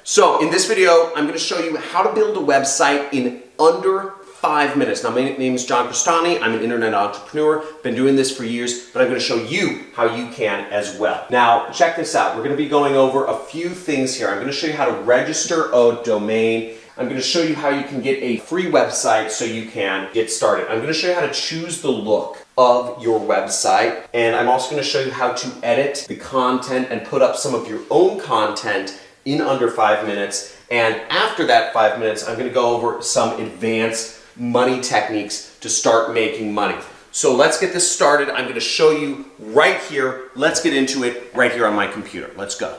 So in this video, I'm going to show you how to build a website in under 5 minutes. Now, my name is John Crestani. I'm an internet entrepreneur. Been doing this for years, but I'm going to show you how you can as well. Now, check this out. We're going to be going over a few things here. I'm going to show you how to register a domain. I'm going to show you how you can get a free website so you can get started. I'm going to show you how to choose the look of your website, and I'm also going to show you how to edit the content and put up some of your own content in under 5 minutes. And after that 5 minutes, I'm going to go over some advanced money techniques to start making money. So let's get this started. I'm going to show you right here. Let's get into it right here on my computer. Let's go.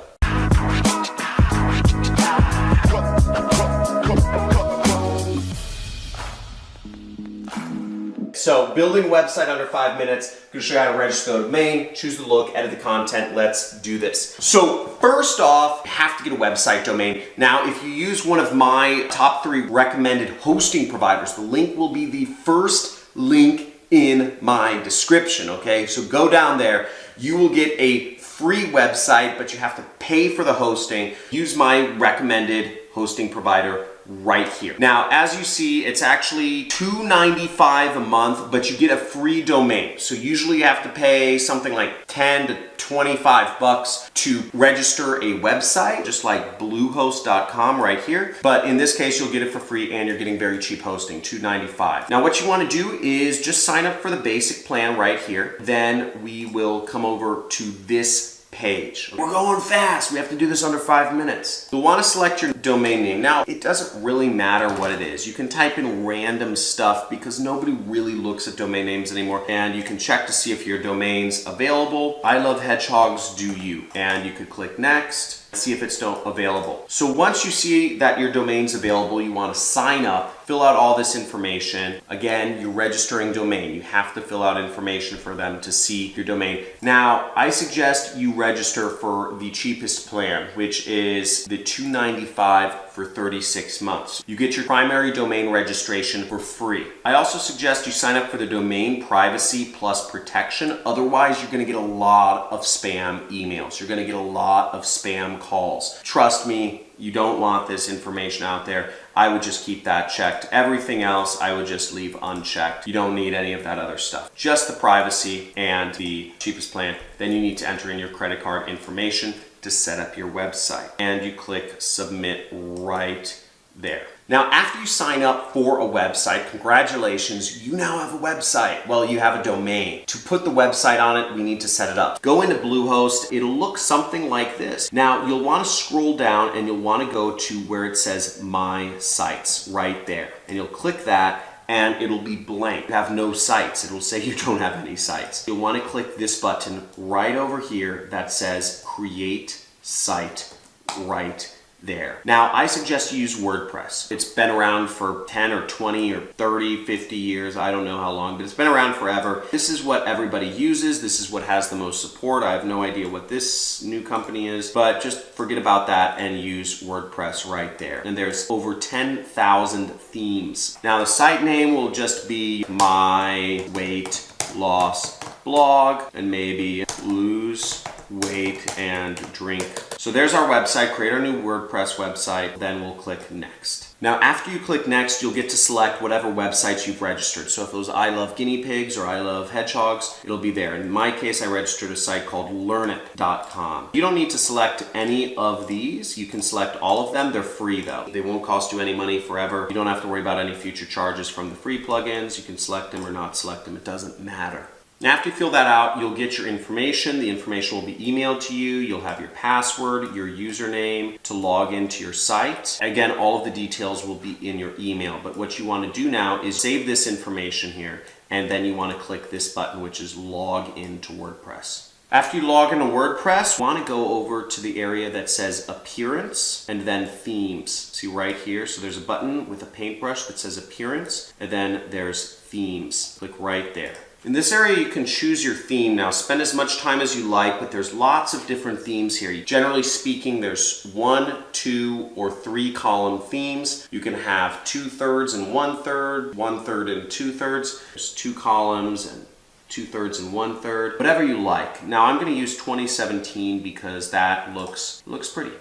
So building a website under 5 minutes, I'm going to show you how to register a domain, choose the look, edit the content. Let's do this. So first off, you have to get a website domain. Now, if you use one of my top 3 recommended hosting providers, the link will be the first link in my description, okay? So go down there. You will get a free website, but you have to pay for the hosting. Use my recommended hosting provider right here. Now, as you see, it's actually $2.95 a month, but you get a free domain. So usually you have to pay something like 10 to 25 bucks to register a website, just like bluehost.com right here. But in this case, you'll get it for free and you're getting very cheap hosting, $2.95. Now, what you want to do is just sign up for the basic plan right here. Then we will come over to this page. We're going fast. We have to do this under 5 minutes. You'll want to select your domain name. Now, it doesn't really matter what it is. You can type in random stuff because nobody really looks at domain names anymore. And you can check to see if your domain's available. I love hedgehogs, do you? And you could click next. See if it's still available. So once you see that your domain's available, you want to sign up, fill out all this information. Again, you're registering domain. You have to fill out information for them to see your domain. Now, I suggest you register for the cheapest plan, which is the $2.95 for 36 months. You get your primary domain registration for free. I also suggest you sign up for the domain privacy plus protection. Otherwise, you're going to get a lot of spam emails. You're going to get a lot of spam calls. Trust me, you don't want this information out there. I would just keep that checked. Everything else, I would just leave unchecked. You don't need any of that other stuff. Just the privacy and the cheapest plan. Then you need to enter in your credit card information to set up your website. And you click submit right there. Now, after you sign up for a website, congratulations, you now have a website. Well, you have a domain. To put the website on it, we need to set it up. Go into Bluehost. It'll look something like this. Now, you'll want to scroll down and you'll want to go to where it says My Sites right there. And you'll click that and it'll be blank. You have no sites. It'll say you don't have any sites. You'll want to click this button right over here that says Create Site right there. Now, I suggest you use WordPress. It's been around for 10 or 20 or 30, 50 years. I don't know how long, but it's been around forever. This is what everybody uses. This is what has the most support. I have no idea what this new company is, but just forget about that and use WordPress right there. And there's over 10,000 themes. Now, the site name will just be My Weight Loss Blog and maybe Lose Weight and Drink. So there's our website. Create our new WordPress website. Then we'll click next. Now, after you click next, you'll get to select whatever websites you've registered. So if it was I Love Guinea Pigs or I Love Hedgehogs, it'll be there. In my case, I registered a site called learnit.com. You don't need to select any of these. You can select all of them. They're free though. They won't cost you any money forever. You don't have to worry about any future charges from the free plugins. You can select them or not select them. It doesn't matter. Now, after you fill that out, you'll get your information. The information will be emailed to you. You'll have your password, your username to log into your site. Again, all of the details will be in your email. But what you want to do now is save this information here, and then you want to click this button, which is Log into WordPress. After you log into WordPress, you want to go over to the area that says Appearance and then Themes. See right here? So there's a button with a paintbrush that says Appearance, and then there's Themes. Click right there. In this area, you can choose your theme. Now, spend as much time as you like, but there's lots of different themes here. Generally speaking, there's 1, 2, or 3 column themes. You can have 2/3 and 1/3, 1/3 and 2/3. There's 2 columns and 2/3 and 1/3, whatever you like. Now, I'm going to use 2017 because that looks pretty.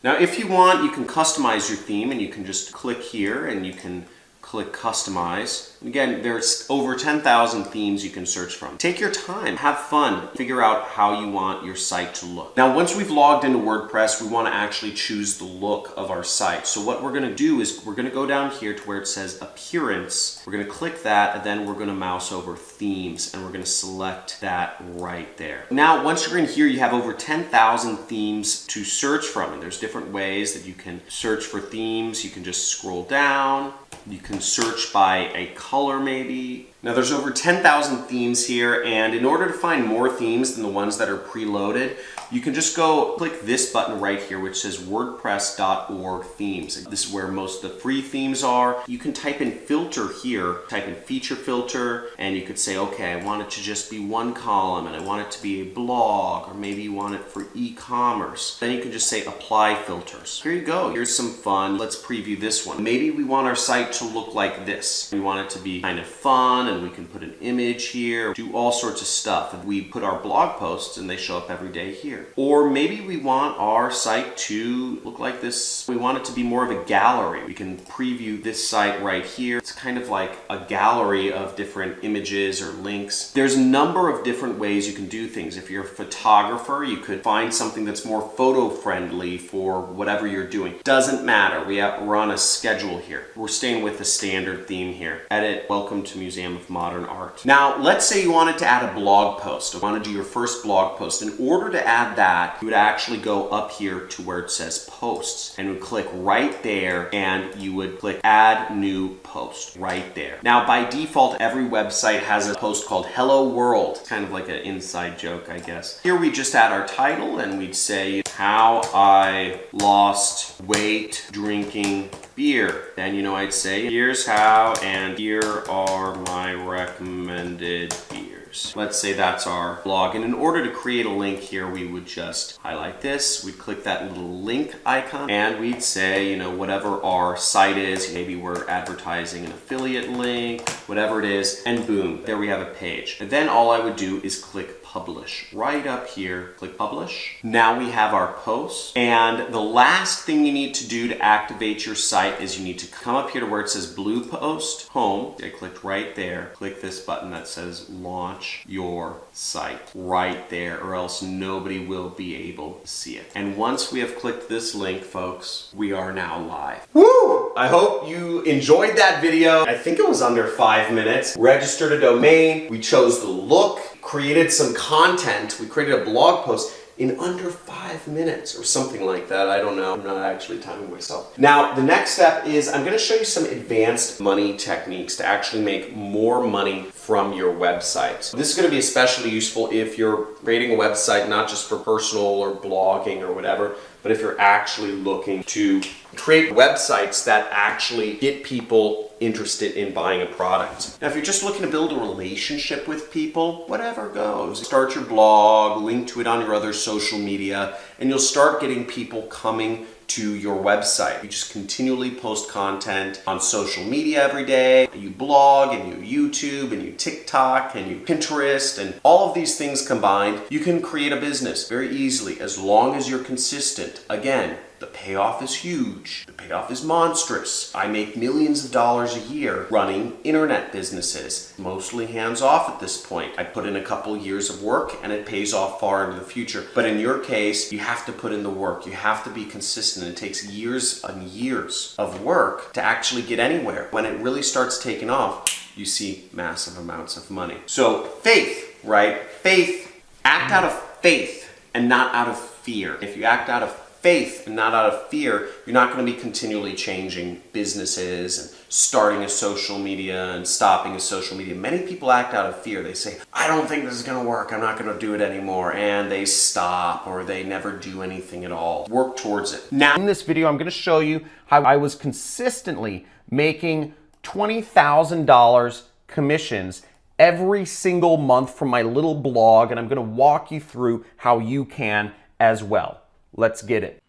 Now, if you want, you can customize your theme, and you can just click here and you can click customize. Again, there's over 10,000 themes you can search from. Take your time, have fun, figure out how you want your site to look. Now, once we've logged into WordPress, we want to actually choose the look of our site. So what we're going to do is we're going to go down here to where it says appearance. We're going to click that, and then we're going to mouse over themes, and we're going to select that right there. Now, once you're in here, you have over 10,000 themes to search from, and there's different ways that you can search for themes. You can just scroll down. You can search by a color maybe. Now there's over 10,000 themes here, and in order to find more themes than the ones that are preloaded, you can just go click this button right here which says wordpress.org themes. This is where most of the free themes are. You can type in filter here, type in feature filter, and you could say, okay, I want it to just be one column, and I want it to be a blog, or maybe you want it for e-commerce. Then you can just say apply filters. Here you go, here's some fun. Let's preview this one. Maybe we want our site to look like this. We want it to be kind of fun, and we can put an image here, do all sorts of stuff. And we put our blog posts and they show up every day here. Or maybe we want our site to look like this. We want it to be more of a gallery. We can preview this site right here. It's kind of like a gallery of different images or links. There's a number of different ways you can do things. If you're a photographer, you could find something that's more photo friendly for whatever you're doing. Doesn't matter. We're on a schedule here. We're staying with the standard theme here. Edit, welcome to Museum of Modern Art. Now, let's say you wanted to add a blog post. You want to do your first blog post. In order to add that, you would actually go up here to where it says posts, and would click right there, and you would click add new post right there. Now, by default, every website has a post called Hello World. It's kind of like an inside joke, I guess. Here we just add our title, and we'd say how I lost weight drinking beer. Then, I'd say, here's how, and here are my recommended beers. Let's say that's our blog. And in order to create a link here, we would just highlight this. We'd click that little link icon, and we'd say, whatever our site is, maybe we're advertising an affiliate link, whatever it is, and boom, there we have a page. And then all I would do is click publish. Right up here, click publish. Now we have our post. And the last thing you need to do to activate your site is you need to come up here to where it says blue post, home. I clicked right there. Click this button that says launch your site right there, or else nobody will be able to see it. And once we have clicked this link, folks, we are now live. Woo! I hope you enjoyed that video. I think it was under 5 minutes. Registered a domain. We chose the look, created some content. We created a blog post in under 5 minutes or something like that. I don't know. I'm not actually timing myself. Now, the next step is I'm going to show you some advanced money techniques to actually make more money from your website. So this is going to be especially useful if you're creating a website not just for personal or blogging or whatever, but if you're actually looking to create websites that actually get people interested in buying a product. Now, if you're just looking to build a relationship with people, whatever goes. Start your blog, link to it on your other social media, and you'll start getting people coming to your website. You just continually post content on social media every day. You blog, and you YouTube, and you TikTok, and you Pinterest, and all of these things combined, you can create a business very easily as long as you're consistent. Again, the payoff is huge. The payoff is monstrous. I make millions of dollars a year running internet businesses, mostly hands-off at this point. I put in a couple years of work and it pays off far into the future. But in your case, you have to put in the work. You have to be consistent. It takes years and years of work to actually get anywhere. When it really starts taking off, you see massive amounts of money. So faith, right? Faith, act out of faith and not out of fear. If you act out of faith and not out of fear, you're not going to be continually changing businesses and starting a social media and stopping a social media. Many people act out of fear. They say, I don't think this is going to work. I'm not going to do it anymore. And they stop, or they never do anything at all. Work towards it. Now, in this video, I'm going to show you how I was consistently making $20,000 commissions every single month from my little blog, and I'm going to walk you through how you can as well. Let's get it.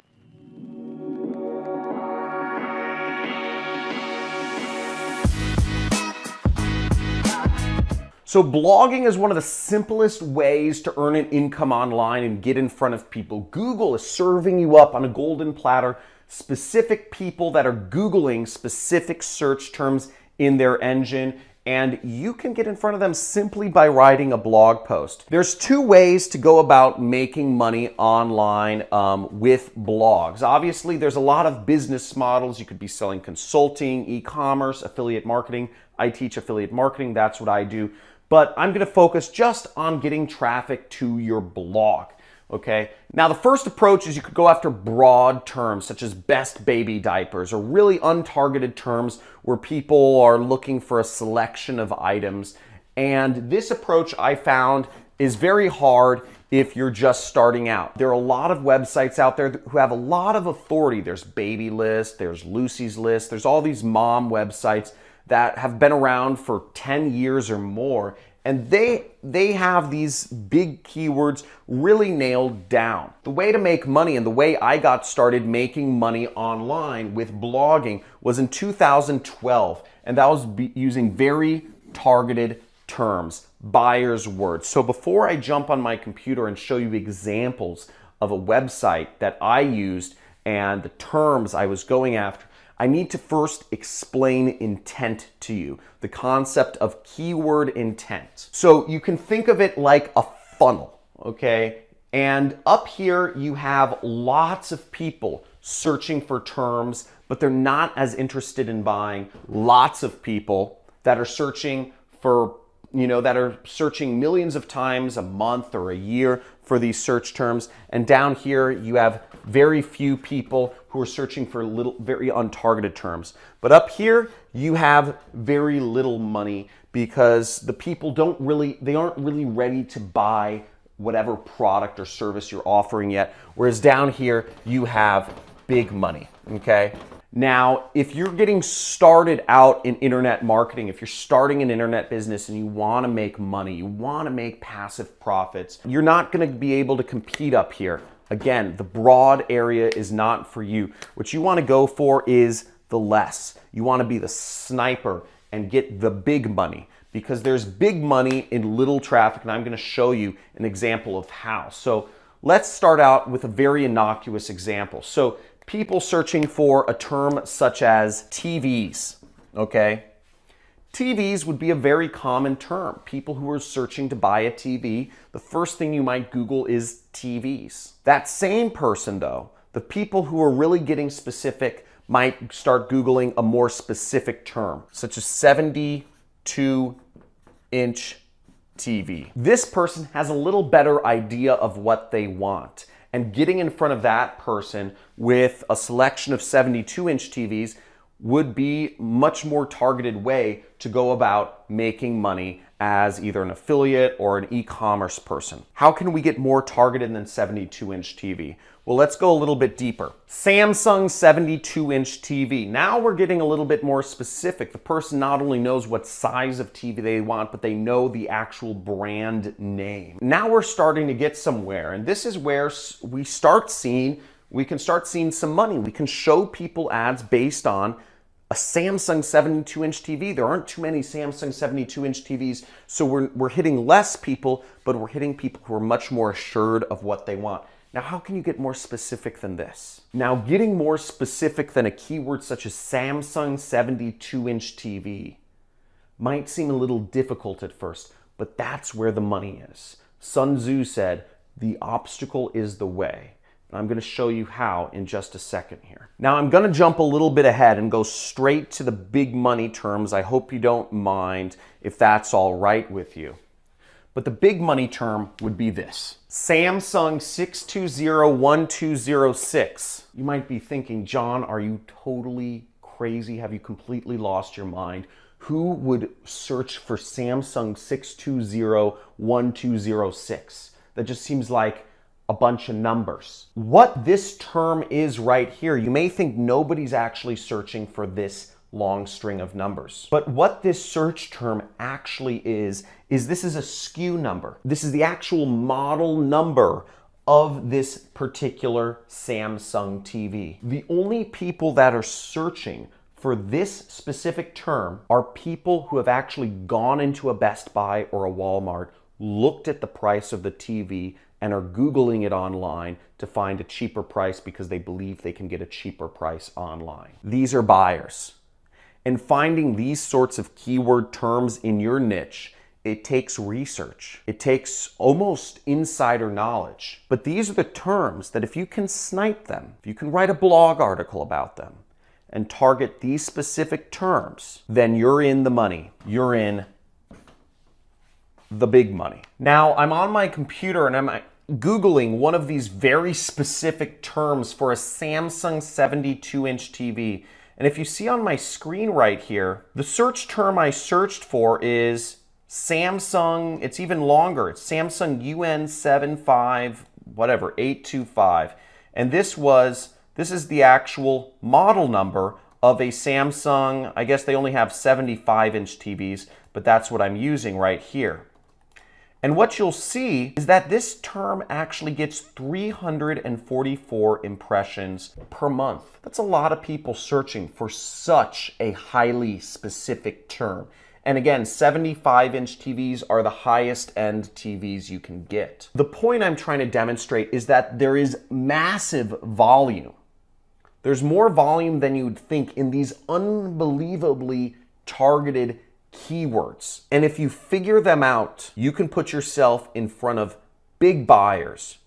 So blogging is one of the simplest ways to earn an income online and get in front of people. Google is serving you up on a golden platter specific people that are Googling specific search terms in their engine, and you can get in front of them simply by writing a blog post. There's two ways to go about making money online with blogs. Obviously, there's a lot of business models. You could be selling consulting, e-commerce, affiliate marketing. I teach affiliate marketing. That's what I do. But I'm going to focus just on getting traffic to your blog. Okay. Now, the first approach is you could go after broad terms such as best baby diapers, or really untargeted terms where people are looking for a selection of items. And this approach I found is very hard if you're just starting out. There are a lot of websites out there who have a lot of authority. There's Baby List, there's Lucy's List, there's all these mom websites that have been around for 10 years or more. And they have these big keywords really nailed down. The way to make money and the way I got started making money online with blogging was in 2012. And that was using very targeted terms, buyer's words. So before I jump on my computer and show you examples of a website that I used and the terms I was going after, I need to first explain intent to you, the concept of keyword intent. So you can think of it like a funnel, okay? And up here you have lots of people searching for terms, but they're not as interested in buying. Lots of people that are searching for, that are searching millions of times a month or a year for these search terms. And down here you have very few people who are searching for very untargeted terms. But up here you have very little money because the people aren't really ready to buy whatever product or service you're offering yet. Whereas down here you have big money, okay? Now, if you're getting started out in internet marketing, if you're starting an internet business and you want to make money, you want to make passive profits, you're not going to be able to compete up here. Again, the broad area is not for you. What you want to go for is the less. You want to be the sniper and get the big money, because there's big money in little traffic, and I'm going to show you an example of how. So let's start out with a very innocuous example. So people searching for a term such as TVs, okay? TVs would be a very common term. People who are searching to buy a TV, the first thing you might Google is TVs. That same person though, the people who are really getting specific might start Googling a more specific term, such as 72-inch TV. This person has a little better idea of what they want. And getting in front of that person with a selection of 72-inch TVs would be a much more targeted way to go about making money as either an affiliate or an e-commerce person. How can we get more targeted than 72-inch TV? Well, let's go a little bit deeper. Samsung 72-inch TV. Now we're getting a little bit more specific. The person not only knows what size of TV they want, but they know the actual brand name. Now we're starting to get somewhere, and this is where we can start seeing some money. We can show people ads based on a Samsung 72-inch TV. There aren't too many Samsung 72-inch TVs, so we're hitting less people, but we're hitting people who are much more assured of what they want. Now, how can you get more specific than this? Now, getting more specific than a keyword such as Samsung 72-inch TV might seem a little difficult at first, but that's where the money is. Sun Tzu said, "The obstacle is the way." I'm going to show you how in just a second here. Now I'm going to jump a little bit ahead and go straight to the big money terms. I hope you don't mind if that's all right with you. But the big money term would be this: Samsung 620-1206. You might be thinking, John, are you totally crazy? Have you completely lost your mind? Who would search for Samsung 620-1206? That just seems like a bunch of numbers. What this term is right here, you may think nobody's actually searching for this long string of numbers. But what this search term actually is this is a SKU number. This is the actual model number of this particular Samsung TV. The only people that are searching for this specific term are people who have actually gone into a Best Buy or a Walmart, looked at the price of the TV, and are Googling it online to find a cheaper price because they believe they can get a cheaper price online. These are buyers. And finding these sorts of keyword terms in your niche, it takes research. It takes almost insider knowledge. But these are the terms that if you can snipe them, if you can write a blog article about them and target these specific terms, then you're in the money. You're in the big money. Now, I'm on my computer and I'm Googling one of these very specific terms for a Samsung 72-inch TV. And if you see on my screen right here, the search term I searched for is Samsung, it's even longer. It's Samsung UN75, whatever, 825. And this is the actual model number of a Samsung. I guess they only have 75-inch TVs, but that's what I'm using right here. And what you'll see is that this term actually gets 344 impressions per month. That's a lot of people searching for such a highly specific term. And again, 75-inch TVs are the highest end TVs you can get. The point I'm trying to demonstrate is that there is massive volume. There's more volume than you would think in these unbelievably targeted keywords. And if you figure them out, you can put yourself in front of big buyers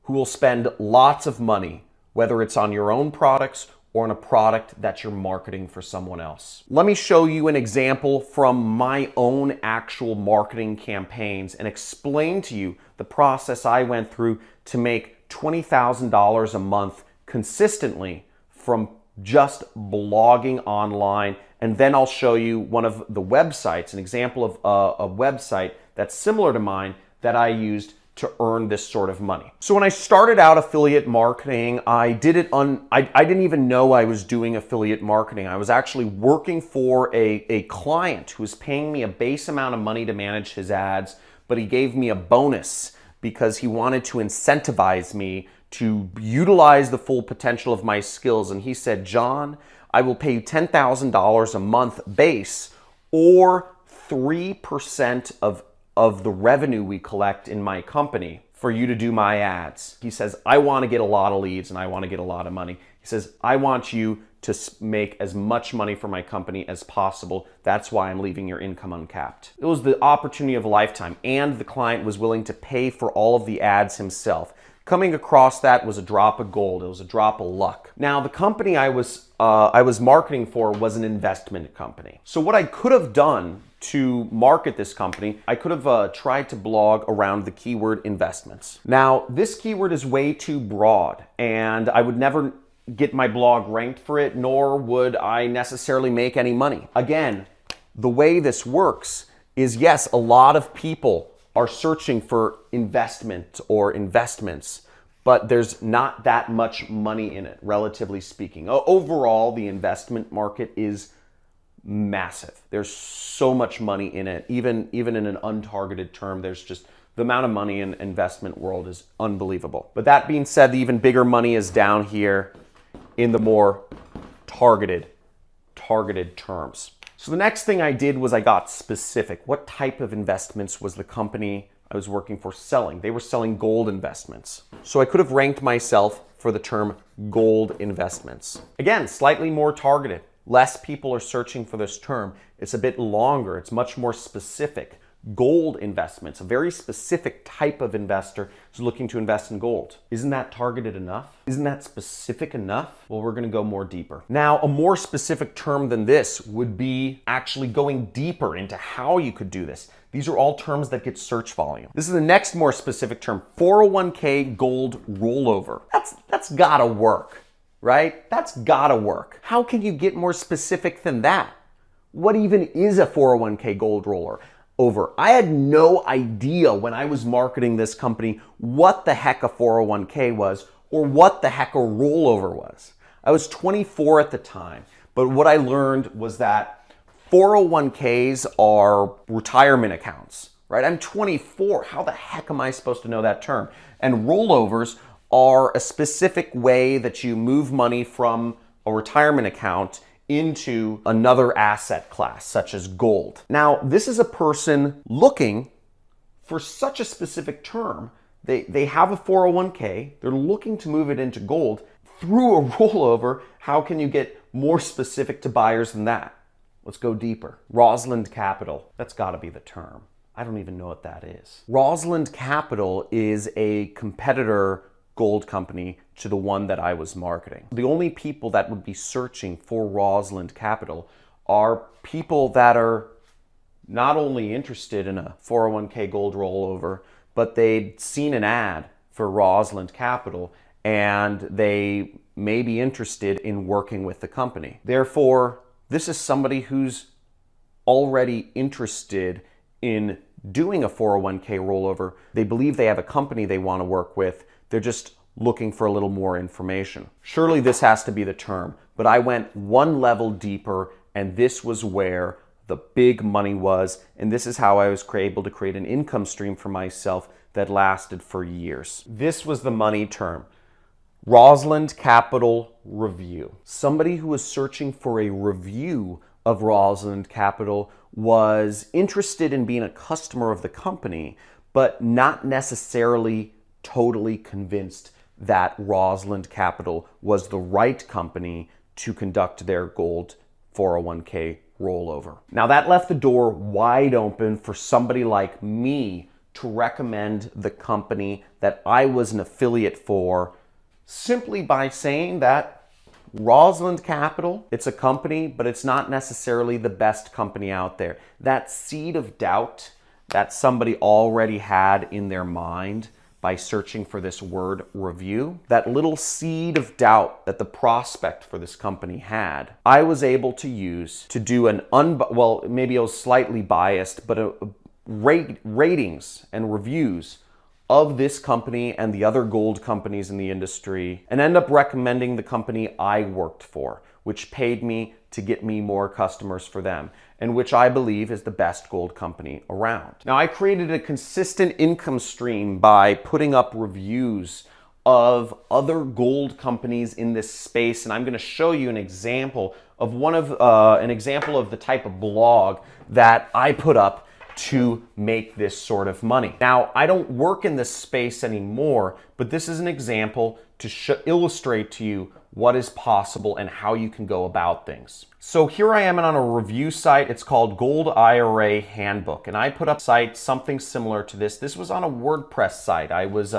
who will spend lots of money, whether it's on your own products or on a product that you're marketing for someone else. Let me show you an example from my own actual marketing campaigns and explain to you the process I went through to make $20,000 a month consistently from just blogging online. And then I'll show you one of the websites, an example of a website that's similar to mine that I used to earn this sort of money. So when I started out affiliate marketing, I didn't even know I was doing affiliate marketing. I was actually working for a client who was paying me a base amount of money to manage his ads, but he gave me a bonus because he wanted to incentivize me to utilize the full potential of my skills. And he said, John, I will pay you $10,000 a month base or 3% of the revenue we collect in my company for you to do my ads. He says, I want to get a lot of leads and I want to get a lot of money. He says, I want you to make as much money for my company as possible. That's why I'm leaving your income uncapped. It was the opportunity of a lifetime, and the client was willing to pay for all of the ads himself. Coming across that was a drop of gold. It was a drop of luck. Now, the company I was marketing for was an investment company. So what I could have done to market this company, I could have tried to blog around the keyword investments. Now, this keyword is way too broad, and I would never get my blog ranked for it, nor would I necessarily make any money. Again, the way this works is, yes, a lot of people are searching for investment or investments, but there's not that much money in it, relatively speaking. Overall, the investment market is massive. There's so much money in it. Even in an untargeted term, there's just the amount of money in investment world is unbelievable. But that being said, the even bigger money is down here in the more targeted terms. So the next thing I did was I got specific. What type of investments was the company I was working for selling? They were selling gold investments. So I could have ranked myself for the term gold investments. Again, slightly more targeted. Less people are searching for this term. It's a bit longer. It's much more specific. Gold investments, a very specific type of investor is looking to invest in gold. Isn't that targeted enough? Isn't that specific enough? Well, we're going to go more deeper. Now, a more specific term than this would be actually going deeper into how you could do this. These are all terms that get search volume. This is the next more specific term, 401k gold rollover. That's gotta work, right? That's gotta work. How can you get more specific than that? What even is a 401k gold roller? I had no idea when I was marketing this company what the heck a 401k was or what the heck a rollover was. I was 24 at the time, but what I learned was that 401ks are retirement accounts, right? I'm 24. How the heck am I supposed to know that term? And rollovers are a specific way that you move money from a retirement account into another asset class, such as gold. Now, this is a person looking for such a specific term. They have a 401k, they're looking to move it into gold through a rollover. How can you get more specific to buyers than that? Let's go deeper. Rosalind Capital, that's gotta be the term. I don't even know what that is. Rosalind Capital is a competitor gold company to the one that I was marketing. The only people that would be searching for Rosalind Capital are people that are not only interested in a 401k gold rollover, but they'd seen an ad for Rosalind Capital and they may be interested in working with the company. Therefore, this is somebody who's already interested in doing a 401k rollover. They believe they have a company they want to work with. They're just looking for a little more information. Surely this has to be the term, but I went one level deeper, and this was where the big money was, and this is how I was able to create an income stream for myself that lasted for years. This was the money term. Rosalind Capital Review. Somebody who was searching for a review of Rosalind Capital was interested in being a customer of the company, but not necessarily totally convinced that Rosalind Capital was the right company to conduct their gold 401k rollover. Now that left the door wide open for somebody like me to recommend the company that I was an affiliate for, simply by saying that Rosalind Capital, it's a company, but it's not necessarily the best company out there. That seed of doubt that somebody already had in their mind by searching for this word review, that little seed of doubt that the prospect for this company had, I was able to use to do well, maybe I was slightly biased, but ratings and reviews of this company and the other gold companies in the industry, and end up recommending the company I worked for, which paid me to get me more customers for them, and which I believe is the best gold company around. Now, I created a consistent income stream by putting up reviews of other gold companies in this space, and I'm going to show you an example of the type of blog that I put up to make this sort of money. Now, I don't work in this space anymore, but this is an example to illustrate to you what is possible and how you can go about things. So here I am on a review site. It's called Gold IRA Handbook, and I put up something similar to this. This was on a WordPress site. I was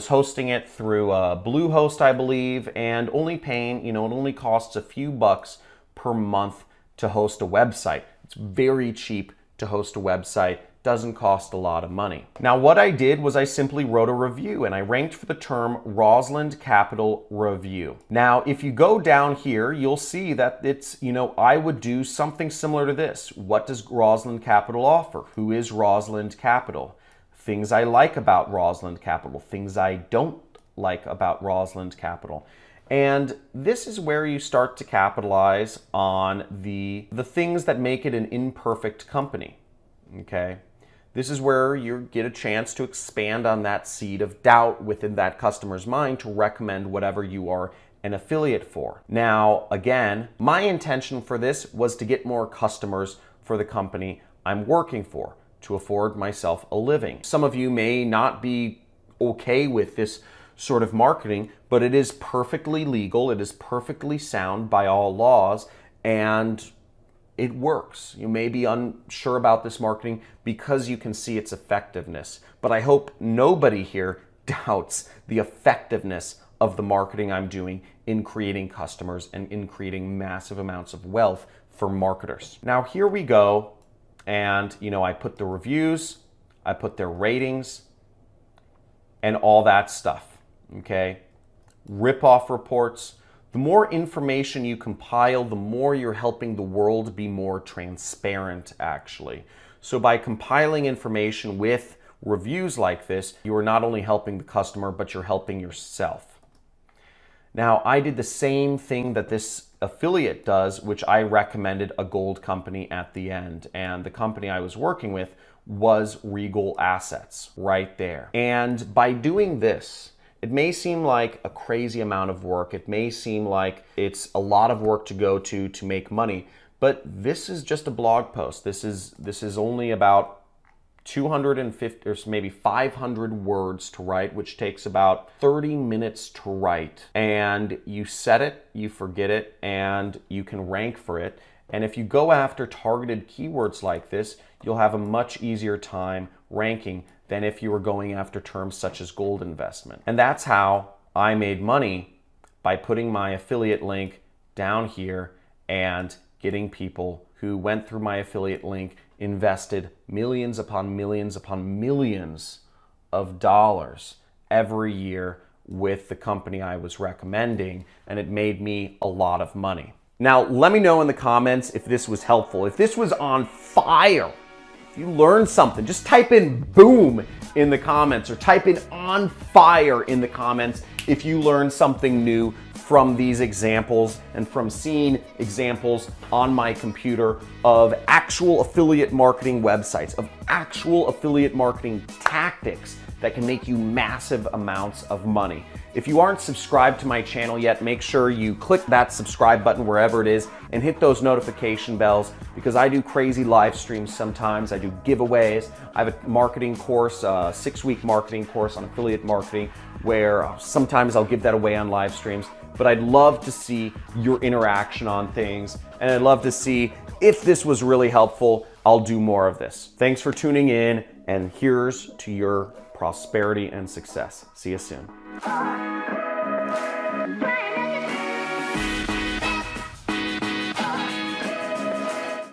hosting it through Bluehost, I believe, and only paying, it only costs a few bucks per month to host a website. It's very cheap to host a website, doesn't cost a lot of money. Now, what I did was I simply wrote a review, and I ranked for the term Rosalind Capital Review. Now, if you go down here, you'll see that it's, I would do something similar to this. What does Rosalind Capital offer? Who is Rosalind Capital? Things I like about Rosalind Capital, things I don't like about Rosalind Capital. And this is where you start to capitalize on the things that make it an imperfect company, okay? This is where you get a chance to expand on that seed of doubt within that customer's mind to recommend whatever you are an affiliate for. Now, again, my intention for this was to get more customers for the company I'm working for, to afford myself a living. Some of you may not be okay with this sort of marketing, but it is perfectly legal, it is perfectly sound by all laws, and it works. You may be unsure about this marketing because you can see its effectiveness, but I hope nobody here doubts the effectiveness of the marketing I'm doing in creating customers and in creating massive amounts of wealth for marketers. Now here we go, and I put the reviews, I put their ratings, and all that stuff. Okay, rip-off reports. The more information you compile, the more you're helping the world be more transparent, actually. So by compiling information with reviews like this, you are not only helping the customer, but you're helping yourself. Now, I did the same thing that this affiliate does, which I recommended a gold company at the end. And the company I was working with was Regal Assets right there. And by doing this, It may seem like a crazy amount of work. It may seem like it's a lot of work to go to make money, but this is just a blog post. This is only about 250 or maybe 500 words to write, which takes about 30 minutes to write. And you set it, you forget it, and you can rank for it. And if you go after targeted keywords like this, you'll have a much easier time ranking than if you were going after terms such as gold investment. And that's how I made money, by putting my affiliate link down here and getting people who went through my affiliate link, invested millions upon millions upon millions of dollars every year with the company I was recommending, and it made me a lot of money. Now, let me know in the comments if this was helpful. If this was on fire, if you learned something, just type in boom in the comments, or type in on fire in the comments if you learned something new from these examples and from seeing examples on my computer of actual affiliate marketing websites, of actual affiliate marketing tactics that can make you massive amounts of money. If you aren't subscribed to my channel yet, make sure you click that subscribe button wherever it is and hit those notification bells, because I do crazy live streams sometimes. I do giveaways. I have a marketing course, a 6-week marketing course on affiliate marketing, where sometimes I'll give that away on live streams. But I'd love to see your interaction on things, and I'd love to see if this was really helpful. I'll do more of this. Thanks for tuning in, and here's to your prosperity and success. See you soon.